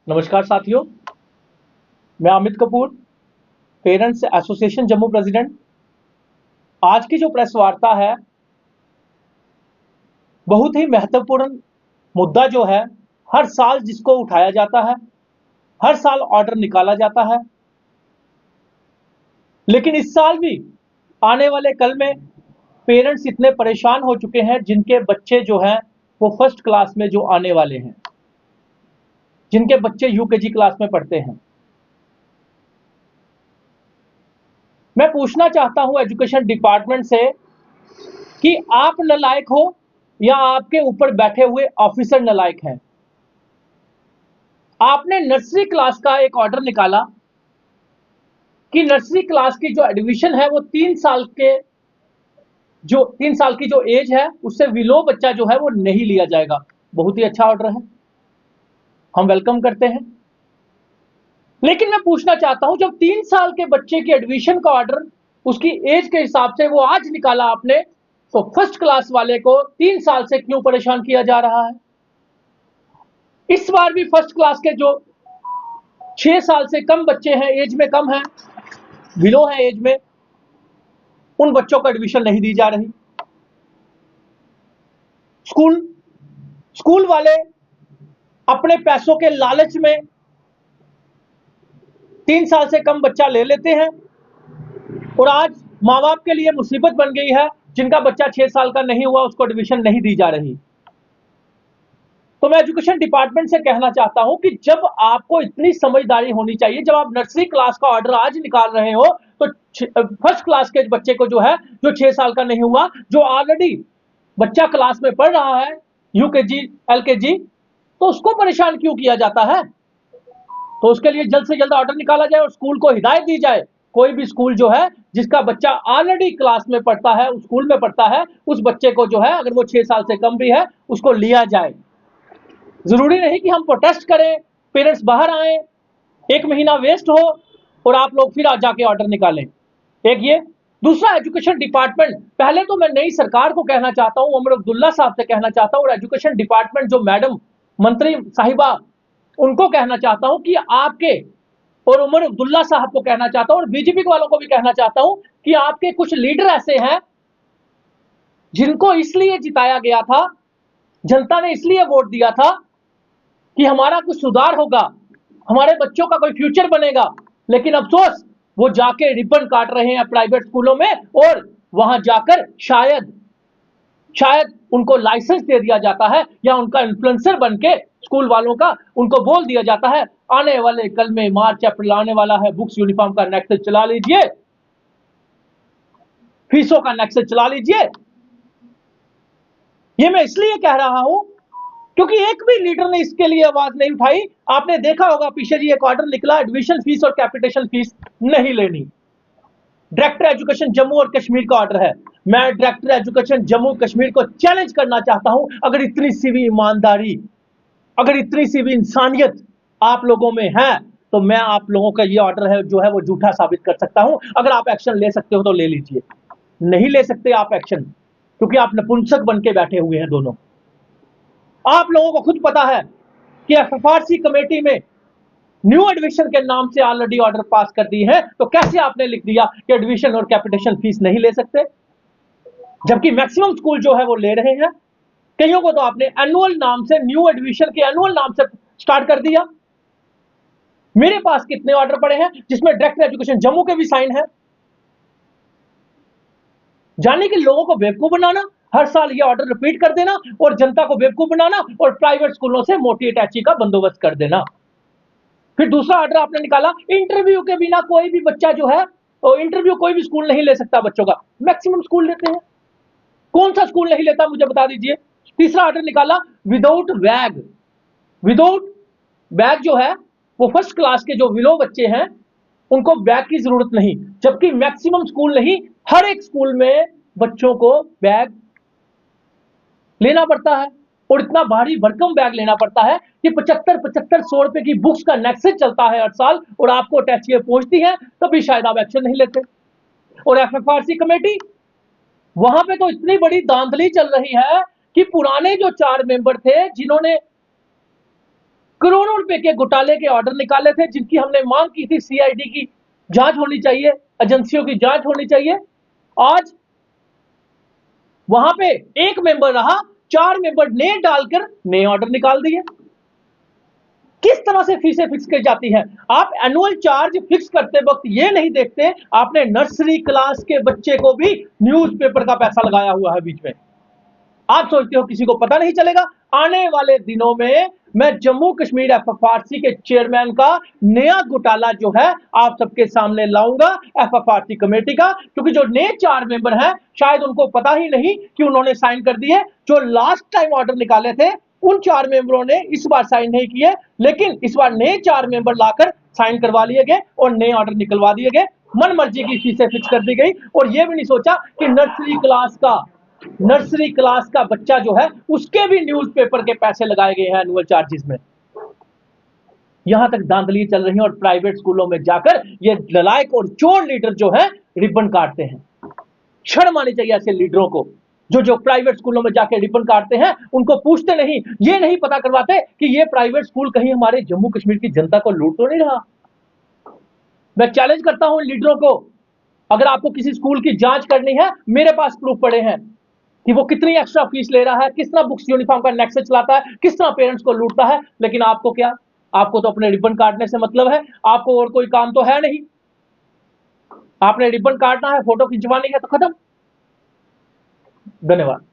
नमस्कार साथियों, मैं Amit Kapoor, parents association Jammu president. आज की जो प्रेस वार्ता है, बहुत ही महत्वपूर्ण मुद्दा जो है, हर साल जिसको उठाया जाता है, हर साल ऑर्डर निकाला जाता है, लेकिन इस साल भी आने वाले कल में पेरेंट्स इतने परेशान हो चुके हैं जिनके बच्चे जो हैं वो फर्स्ट क्लास में जो आने वाले हैं, जिनके बच्चे यूकेजी क्लास में पढ़ते हैं। मैं पूछना चाहता हूं एजुकेशन डिपार्टमेंट से कि आप नालायक हो या आपके ऊपर बैठे हुए ऑफिसर नालायक हैं। आपने नर्सरी क्लास का एक ऑर्डर निकाला कि नर्सरी क्लास की जो एडमिशन है वो 3 साल की जो एज है उससे बिलो बच्चा जो है वो नहीं लिया जाएगा। बहुत ही अच्छा ऑर्डर है, हम वेलकम करते हैं। लेकिन मैं पूछना चाहता हूं, जब 3 साल के बच्चे की एडमिशन का ऑर्डर उसकी एज के हिसाब से वो आज निकाला आपने, तो फर्स्ट क्लास वाले को 3 साल से क्यों परेशान किया जा रहा है? इस बार भी फर्स्ट क्लास के जो 6 साल से कम बच्चे हैं, एज में कम है, बिलो है एज में, उन बच्चों को एडमिशन नहीं दी जा रही। स्कूल वाले अपने पैसों के लालच में 3 साल से कम बच्चा ले लेते हैं और आज माँ बाप के लिए मुसीबत बन गई है। जिनका बच्चा 6 साल का नहीं हुआ उसको एडमिशन नहीं दी जा रही। तो मैं एजुकेशन डिपार्टमेंट से कहना चाहता हूं कि जब आपको इतनी समझदारी होनी चाहिए, जब आप नर्सरी क्लास का ऑर्डर आज निकाल रहे हो, तो फर्स्ट क्लास के बच्चे को जो है, जो 6 साल का नहीं हुआ, जो ऑलरेडी बच्चा क्लास में पढ़ रहा है, यूकेजी एलकेजी, तो उसको परेशान क्यों किया जाता है? तो उसके लिए जल्द से जल्द ऑर्डर निकाला जाए और स्कूल को हिदायत दी जाए, कोई भी स्कूल जो है जिसका बच्चा ऑलरेडी क्लास में पढ़ता है, उस स्कूल में पढ़ता है, उस बच्चे को जो है, अगर वो 6 साल से कम भी है, उसको लिया जाए। जरूरी नहीं कि हम प्रोटेस्ट करें, पेरेंट्स बाहर आए, 1 महीना वेस्ट हो और आप लोग फिर आज जाके ऑर्डर निकालें। एक ये। दूसरा, एजुकेशन डिपार्टमेंट, पहले तो मैं नई सरकार को कहना चाहता हूं, उमर अब्दुल्ला साहब से कहना चाहता हूं, और एजुकेशन डिपार्टमेंट जो मैडम मंत्री साहिबा, उनको कहना चाहता हूं कि आपके, और उमर अब्दुल्ला साहब को कहना चाहता हूं और बीजेपी वालों को भी कहना चाहता हूं कि आपके कुछ लीडर ऐसे हैं जिनको इसलिए जिताया गया था, जनता ने इसलिए वोट दिया था कि हमारा कुछ सुधार होगा, हमारे बच्चों का कोई फ्यूचर बनेगा, लेकिन अफसोस वो जाके रिबन काट रहे हैं प्राइवेट स्कूलों में, और वहां जाकर शायद उनको लाइसेंस दे दिया जाता है या उनका इन्फ्लुएंसर बन के स्कूल वालों का उनको बोल दिया जाता है, आने वाले कल में मार्च अप्रैल आने वाला है, बुक्स यूनिफॉर्म का नेक्सस चला लीजिए, फीसों का नेक्सस चला लीजिए। ये मैं इसलिए कह रहा हूं क्योंकि एक भी लीडर ने इसके लिए आवाज नहीं उठाई। आपने देखा होगा पीछे जी एक ऑर्डर निकला, एडमिशन फीस और कैपिटेशन फीस नहीं लेनी। डायरेक्टर एजुकेशन जम्मू और कश्मीर का ऑर्डर है। मैं डायरेक्टर एजुकेशन जम्मू कश्मीर को चैलेंज करना चाहता हूं, अगर इतनी सी भी ईमानदारी, अगर इतनी सी भी इंसानियत आप लोगों में है, तो मैं आप लोगों का ये ऑर्डर है जो है वो झूठा साबित कर सकता हूं। अगर आप एक्शन ले सकते हो तो ले लीजिए, नहीं ले सकते आप एक्शन, क्योंकि आप नपुंसक बन के बैठे हुए हैं दोनों। आप लोगों को खुद पता है कि एफएफआरसी कमेटी में न्यू एडमिशन के नाम से ऑलरेडी ऑर्डर पास कर दी है, तो कैसे आपने लिख दिया कि एडमिशन और कैपिटेशन फीस नहीं ले सकते, जबकि मैक्सिमम स्कूल जो है वो ले रहे हैं। कईयों को तो आपने एनुअल नाम से, न्यू एडमिशन के एनुअल नाम से स्टार्ट कर दिया। मेरे पास कितने ऑर्डर पड़े हैं जिसमें डायरेक्टर एजुकेशन जम्मू के भी साइन है। जाने के लोगों को बेवकूफ बनाना, हर साल ये ऑर्डर रिपीट कर देना और जनता को बेवकूफ बनाना और प्राइवेट स्कूलों से मोटी अटैची का बंदोबस्त कर देना। फिर दूसरा ऑर्डर आपने निकाला, इंटरव्यू के बिना कोई भी बच्चा जो है, इंटरव्यू कोई भी स्कूल नहीं ले सकता बच्चों का। मैक्सिमम स्कूल लेते हैं, कौन सा स्कूल नहीं लेता मुझे बता दीजिए। तीसरा ऑर्डर निकाला, विदाउट बैग। विदाउट बैग जो है वो फर्स्ट क्लास के जो विलो बच्चे हैं उनको बैग की जरूरत नहीं, जबकि मैक्सिमम स्कूल नहीं, हर एक स्कूल में बच्चों को बैग लेना पड़ता है, और इतना भारी भरकम बैग लेना पड़ता है कि 75-100 रुपए की बुक्स का नेक्सस चलता है हर साल, और आपको अटैचियां पहुंचती हैं तभी शायद आप एक्शन नहीं लेते। और एफएफआरसी कमेटी, वहां पे तो इतनी बड़ी धांधली चल रही है कि पुराने जो 4 मेंबर थे जिन्होंने करोड़ों रुपए के घोटाले के ऑर्डर निकाले थे, जिनकी हमने मांग की थी सीआईडी की जांच होनी चाहिए, एजेंसियों की जांच होनी चाहिए। आज वहां पे एक मेंबर रहा, 4 मेंबर ने डालकर नए ऑर्डर निकाल दिए। किस तरह से फीसें फिक्स की जाती हैं? आप एनुअल चार्ज फिक्स करते वक्त ये नहीं देखते आपने नर्सरी क्लास के बच्चे को भी न्यूज़पेपर का पैसा लगाया हुआ है बीच में। आप सोचते हो किसी को पता नहीं चलेगा? आने वाले दिनों में मैं जम्मू कश्मीर एफएफआरसी के चेयरमैन का नया घोटाला जो है आप सबके सामने लाऊंगा, एफएफआरसी कमेटी का, क्योंकि जो नए 4 मेंबर हैं शायद उनको पता ही नहीं कि उन्होंने साइन कर दिए। जो लास्ट टाइम ऑर्डर निकाले थे उन 4 मेंबरों ने इस बार साइन नहीं किए, लेकिन इस बार नए 4 मेंबर लाकर साइन करवा लिए गए और नए ऑर्डर निकलवा दिए गए। मन मर्जी की फीसें फिक्स कर दी गई और यह भी नहीं सोचा कि नर्सरी क्लास का बच्चा जो है उसके भी न्यूज़पेपर के पैसे लगाए गए हैं एनुअल चार्जेस में। यहां तक धांधली चल रही है और प्राइवेट स्कूलों में जाकर ये नलायक और चोर लीडर जो है रिबन काटते हैं। शर्म आनी चाहिए ऐसे लीडरों को, जो प्राइवेट स्कूलों में जाके रिबन काटते हैं। उनको पूछते नहीं, ये नहीं पता करवाते कि ये प्राइवेट स्कूल कहीं हमारे जम्मू कश्मीर की जनता को लूट तो नहीं रहा। मैं चैलेंज करता हूं लीडरों को, अगर आपको किसी स्कूल की जांच करनी है, मेरे पास प्रूफ पड़े हैं कि वो कितनी एक्स्ट्रा फीस ले रहा है, किस तरह बुक्स यूनिफॉर्म का नेक्सस चलाता है, किस तरह पेरेंट्स को लूटता है। लेकिन आपको क्या, आपको तो अपने रिबन काटने से मतलब है, आपको और कोई काम तो है नहीं। आपने रिबन काटना है, फोटो खिंचवानी है तो खत्म। धन्यवाद।